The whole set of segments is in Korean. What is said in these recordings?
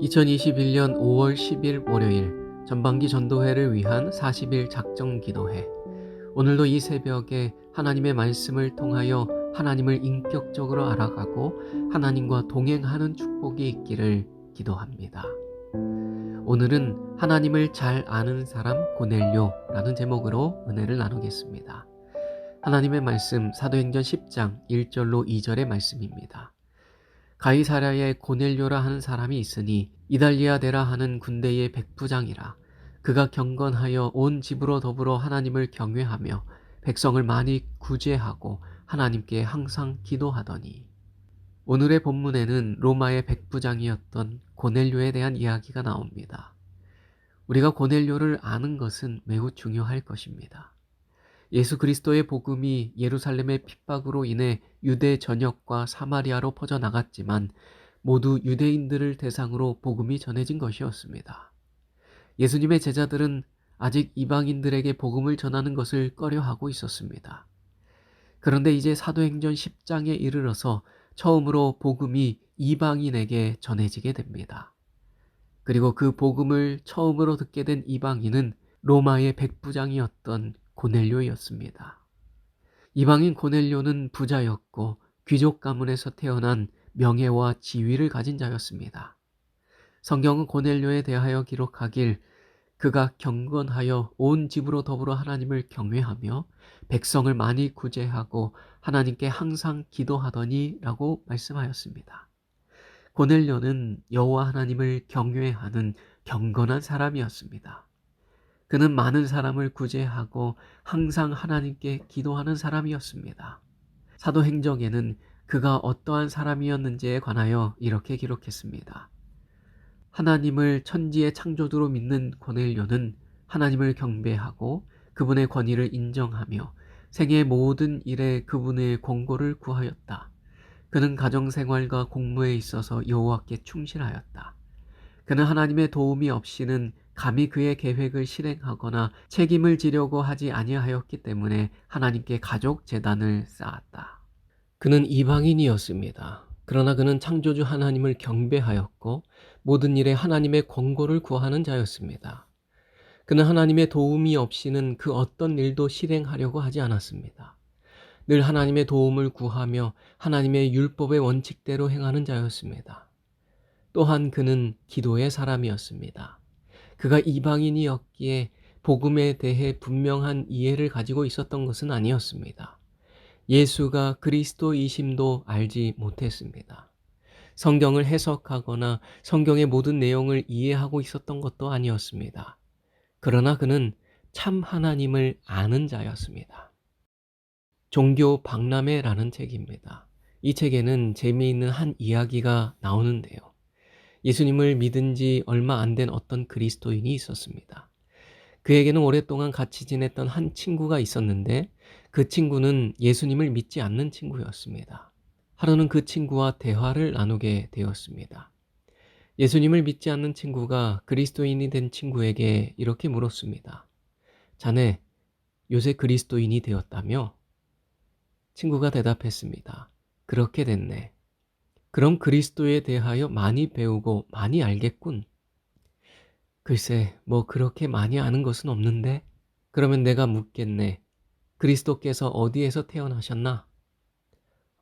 2021년 5월 10일 월요일 전반기 전도회를 위한 40일 작정 기도회. 오늘도 이 새벽에 하나님의 말씀을 통하여 하나님을 인격적으로 알아가고 하나님과 동행하는 축복이 있기를 기도합니다. 오늘은 하나님을 잘 아는 사람 고넬료라는 제목으로 은혜를 나누겠습니다. 하나님의 말씀 사도행전 10장 1절로 2절의 말씀입니다. 가이사랴에 고넬료라 하는 사람이 있으니 이달리아데라 하는 군대의 백부장이라. 그가 경건하여 온 집으로 더불어 하나님을 경외하며 백성을 많이 구제하고 하나님께 항상 기도하더니. 오늘의 본문에는 로마의 백부장이었던 고넬료에 대한 이야기가 나옵니다. 우리가 고넬료를 아는 것은 매우 중요할 것입니다. 예수 그리스도의 복음이 예루살렘의 핍박으로 인해 유대 전역과 사마리아로 퍼져나갔지만 모두 유대인들을 대상으로 복음이 전해진 것이었습니다. 예수님의 제자들은 아직 이방인들에게 복음을 전하는 것을 꺼려하고 있었습니다. 그런데 이제 사도행전 10장에 이르러서 처음으로 복음이 이방인에게 전해지게 됩니다. 그리고 그 복음을 처음으로 듣게 된 이방인은 로마의 백부장이었던 고넬료였습니다. 이방인 고넬료는 부자였고 귀족 가문에서 태어난 명예와 지위를 가진 자였습니다. 성경은 고넬료에 대하여 기록하길 그가 경건하여 온 집으로 더불어 하나님을 경외하며 백성을 많이 구제하고 하나님께 항상 기도하더니 라고 말씀하였습니다. 고넬료는 여호와 하나님을 경외하는 경건한 사람이었습니다. 그는 많은 사람을 구제하고 항상 하나님께 기도하는 사람이었습니다. 사도행전에는 그가 어떠한 사람이었는지에 관하여 이렇게 기록했습니다. 하나님을 천지의 창조주로 믿는 고넬료는 하나님을 경배하고 그분의 권위를 인정하며 생애의 모든 일에 그분의 권고를 구하였다. 그는 가정생활과 공무에 있어서 여호와께 충실하였다. 그는 하나님의 도움이 없이는 감히 그의 계획을 실행하거나 책임을 지려고 하지 아니하였기 때문에 하나님께 가족 제단을 쌓았다. 그는 이방인이었습니다. 그러나 그는 창조주 하나님을 경배하였고 모든 일에 하나님의 권고를 구하는 자였습니다. 그는 하나님의 도움이 없이는 그 어떤 일도 실행하려고 하지 않았습니다. 늘 하나님의 도움을 구하며 하나님의 율법의 원칙대로 행하는 자였습니다. 또한 그는 기도의 사람이었습니다. 그가 이방인이었기에 복음에 대해 분명한 이해를 가지고 있었던 것은 아니었습니다. 예수가 그리스도이심도 알지 못했습니다. 성경을 해석하거나 성경의 모든 내용을 이해하고 있었던 것도 아니었습니다. 그러나 그는 참 하나님을 아는 자였습니다. 종교 박람회라는 책입니다. 이 책에는 재미있는 한 이야기가 나오는데요. 예수님을 믿은 지 얼마 안 된 어떤 그리스도인이 있었습니다. 그에게는 오랫동안 같이 지냈던 한 친구가 있었는데 그 친구는 예수님을 믿지 않는 친구였습니다. 하루는 그 친구와 대화를 나누게 되었습니다. 예수님을 믿지 않는 친구가 그리스도인이 된 친구에게 이렇게 물었습니다. 자네, 요새 그리스도인이 되었다며? 친구가 대답했습니다. 그렇게 됐네. 그럼 그리스도에 대하여 많이 배우고 많이 알겠군. 글쎄, 뭐 그렇게 많이 아는 것은 없는데? 그러면 내가 묻겠네. 그리스도께서 어디에서 태어나셨나?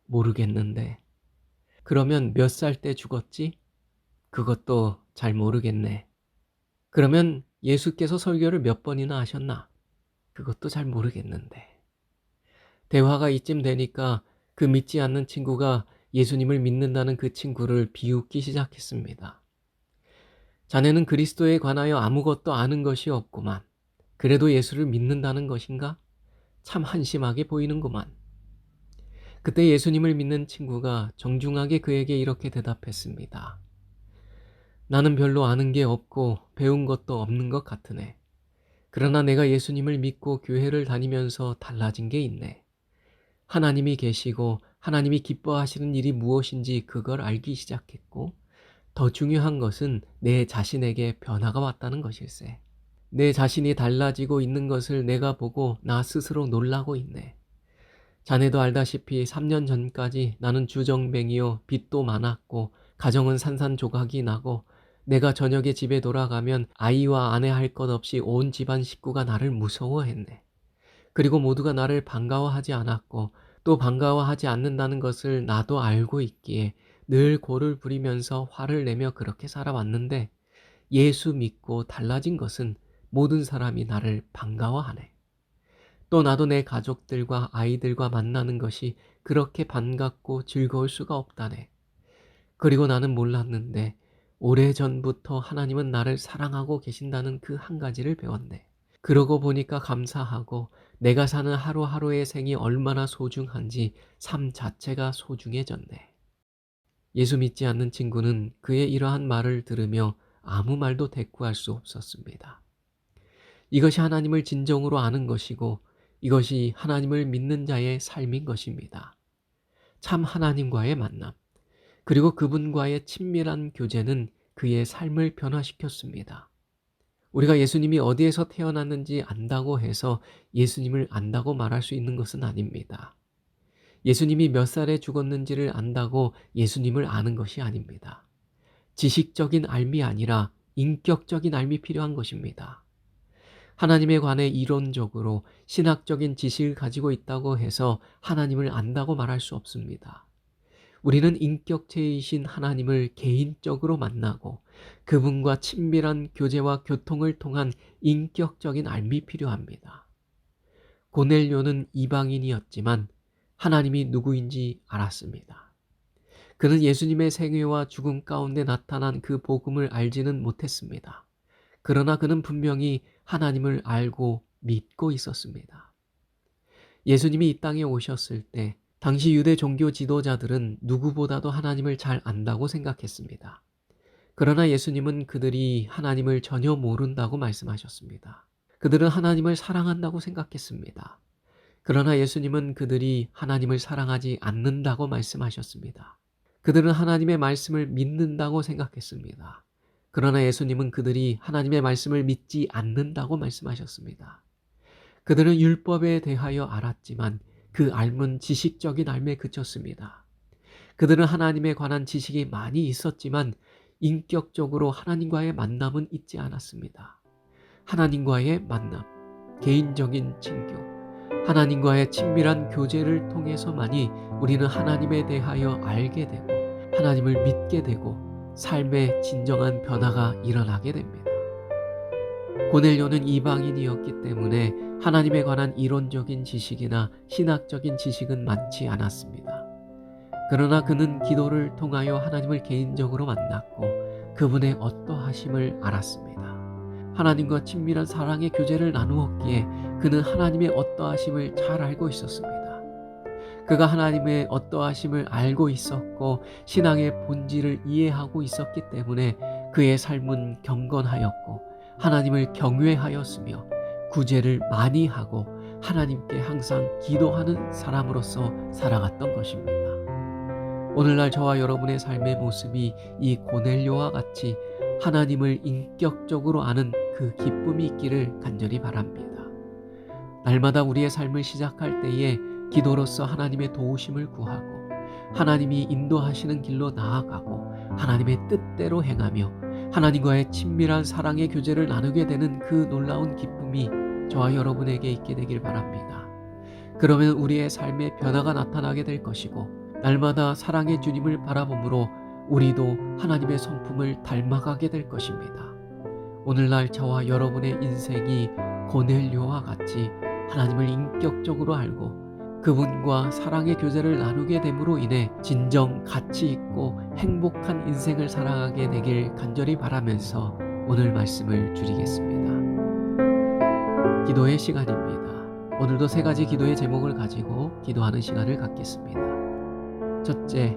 모르겠는데. 그러면 몇 살 때 죽었지? 그것도 잘 모르겠네. 그러면 예수께서 설교를 몇 번이나 하셨나? 그것도 잘 모르겠는데. 대화가 이쯤 되니까 그 믿지 않는 친구가 예수님을 믿는다는 그 친구를 비웃기 시작했습니다. 자네는 그리스도에 관하여 아무것도 아는 것이 없구만. 그래도 예수를 믿는다는 것인가? 참 한심하게 보이는구만. 그때 예수님을 믿는 친구가 정중하게 그에게 이렇게 대답했습니다. 나는 별로 아는 게 없고 배운 것도 없는 것 같으네. 그러나 내가 예수님을 믿고 교회를 다니면서 달라진 게 있네. 하나님이 계시고 하나님이 기뻐하시는 일이 무엇인지 그걸 알기 시작했고 더 중요한 것은 내 자신에게 변화가 왔다는 것일세. 내 자신이 달라지고 있는 것을 내가 보고 나 스스로 놀라고 있네. 자네도 알다시피 3년 전까지 나는 주정뱅이요 빚도 많았고 가정은 산산조각이 나고 내가 저녁에 집에 돌아가면 아이와 아내 할 것 없이 온 집안 식구가 나를 무서워했네. 그리고 모두가 나를 반가워하지 않았고 또 반가워하지 않는다는 것을 나도 알고 있기에 늘 고를 부리면서 화를 내며 그렇게 살아왔는데 예수 믿고 달라진 것은 모든 사람이 나를 반가워하네. 또 나도 내 가족들과 아이들과 만나는 것이 그렇게 반갑고 즐거울 수가 없다네. 그리고 나는 몰랐는데 오래전부터 하나님은 나를 사랑하고 계신다는 그 한 가지를 배웠네. 그러고 보니까 감사하고 내가 사는 하루하루의 생이 얼마나 소중한지 삶 자체가 소중해졌네. 예수 믿지 않는 친구는 그의 이러한 말을 들으며 아무 말도 대꾸할 수 없었습니다. 이것이 하나님을 진정으로 아는 것이고 이것이 하나님을 믿는 자의 삶인 것입니다. 참 하나님과의 만남, 그리고 그분과의 친밀한 교제는 그의 삶을 변화시켰습니다. 우리가 예수님이 어디에서 태어났는지 안다고 해서 예수님을 안다고 말할 수 있는 것은 아닙니다. 예수님이 몇 살에 죽었는지를 안다고 예수님을 아는 것이 아닙니다. 지식적인 알미 아니라 인격적인 알미 필요한 것입니다. 하나님에 관해 이론적으로 신학적인 지식을 가지고 있다고 해서 하나님을 안다고 말할 수 없습니다. 우리는 인격체이신 하나님을 개인적으로 만나고 그분과 친밀한 교제와 교통을 통한 인격적인 알미 필요합니다. 고넬료는 이방인이었지만 하나님이 누구인지 알았습니다. 그는 예수님의 생애와 죽음 가운데 나타난 그 복음을 알지는 못했습니다. 그러나 그는 분명히 하나님을 알고 믿고 있었습니다. 예수님이 이 땅에 오셨을 때 당시 유대 종교 지도자들은 누구보다도 하나님을 잘 안다고 생각했습니다. 그러나 예수님은 그들이 하나님을 전혀 모른다고 말씀하셨습니다. 그들은 하나님을 사랑한다고 생각했습니다. 그러나 예수님은 그들이 하나님을 사랑하지 않는다고 말씀하셨습니다. 그들은 하나님의 말씀을 믿는다고 생각했습니다. 그러나 예수님은 그들이 하나님의 말씀을 믿지 않는다고 말씀하셨습니다. 그들은 율법에 대하여 알았지만 그 알문 지식적인 알에 그쳤습니다. 그들은 하나님에 관한 지식이 많이 있었지만 인격적으로 하나님과의 만남은 있지 않았습니다. 하나님과의 만남, 개인적인 친교, 하나님과의 친밀한 교제를 통해서만이 우리는 하나님에 대하여 알게 되고 하나님을 믿게 되고 삶의 진정한 변화가 일어나게 됩니다. 고넬료는 이방인이었기 때문에 하나님에 관한 이론적인 지식이나 신학적인 지식은 많지 않았습니다. 그러나 그는 기도를 통하여 하나님을 개인적으로 만났고 그분의 어떠하심을 알았습니다. 하나님과 친밀한 사랑의 교제를 나누었기에 그는 하나님의 어떠하심을 잘 알고 있었습니다. 그가 하나님의 어떠하심을 알고 있었고 신앙의 본질을 이해하고 있었기 때문에 그의 삶은 경건하였고 하나님을 경외하였으며 구제를 많이 하고 하나님께 항상 기도하는 사람으로서 살아갔던 것입니다. 오늘날 저와 여러분의 삶의 모습이 이 고넬료와 같이 하나님을 인격적으로 아는 그 기쁨이 있기를 간절히 바랍니다. 날마다 우리의 삶을 시작할 때에 기도로서 하나님의 도우심을 구하고 하나님이 인도하시는 길로 나아가고 하나님의 뜻대로 행하며 하나님과의 친밀한 사랑의 교제를 나누게 되는 그 놀라운 기쁨이 저와 여러분에게 있게 되길 바랍니다. 그러면 우리의 삶에 변화가 나타나게 될 것이고 날마다 사랑의 주님을 바라보므로 우리도 하나님의 성품을 닮아가게 될 것입니다. 오늘날 저와 여러분의 인생이 고넬료와 같이 하나님을 인격적으로 알고 그분과 사랑의 교제를 나누게 됨으로 인해 진정 가치 있고 행복한 인생을 살아가게 되길 간절히 바라면서 오늘 말씀을 줄이겠습니다. 기도의 시간입니다. 오늘도 3가지 기도의 제목을 가지고 기도하는 시간을 갖겠습니다. 첫째,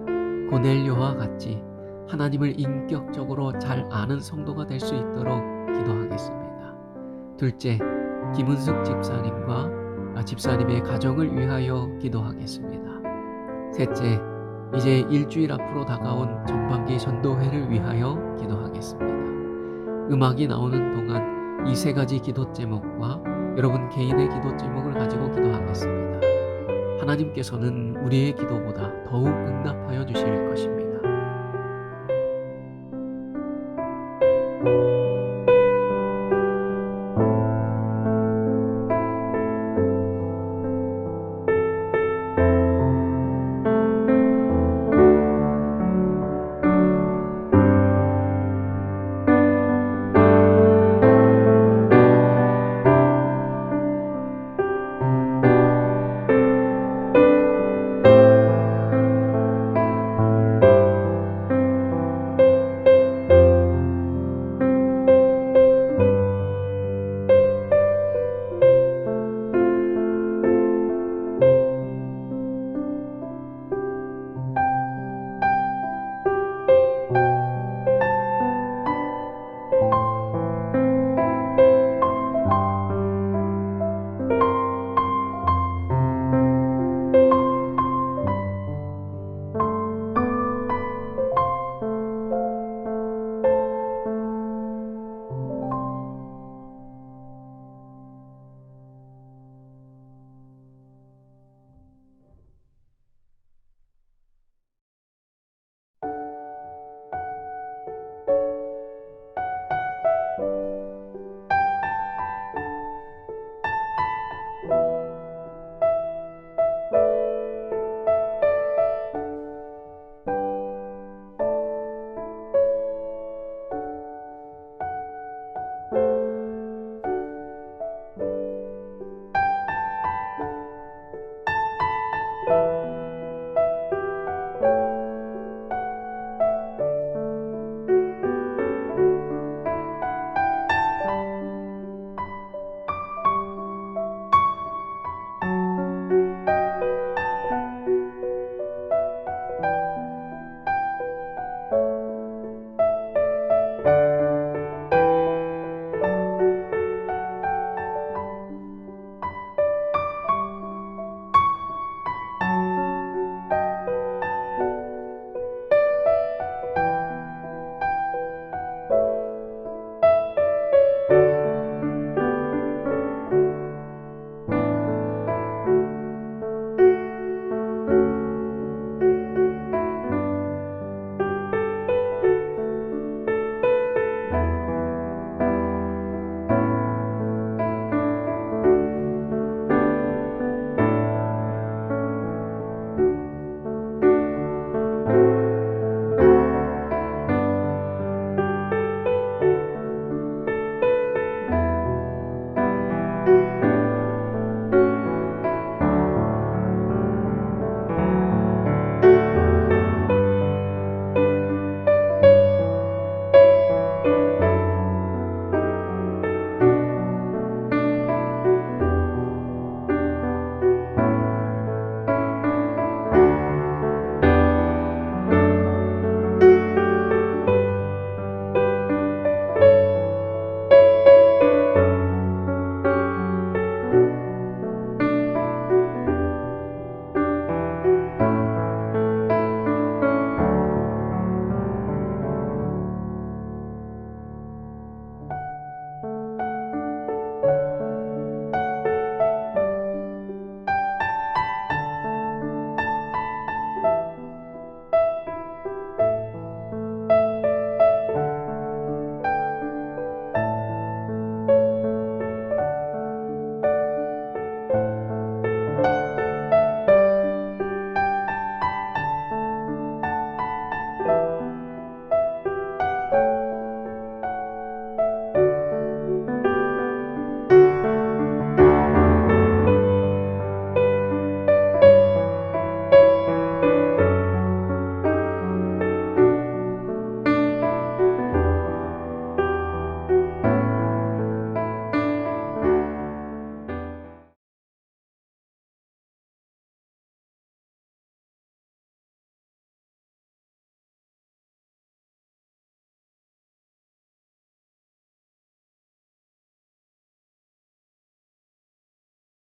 고넬료와 같이 하나님을 인격적으로 잘 아는 성도가 될 수 있도록 기도하겠습니다. 둘째, 김은숙 집사님의 가정을 위하여 기도하겠습니다. 셋째, 이제 일주일 앞으로 다가온 전반기 전도회를 위하여 기도하겠습니다. 음악이 나오는 동안 이 3가지 기도 제목과 여러분 개인의 기도 제목을 가지고 기도하겠습니다. 하나님께서는 우리의 기도보다 더욱 응답하여 주실 것입니다.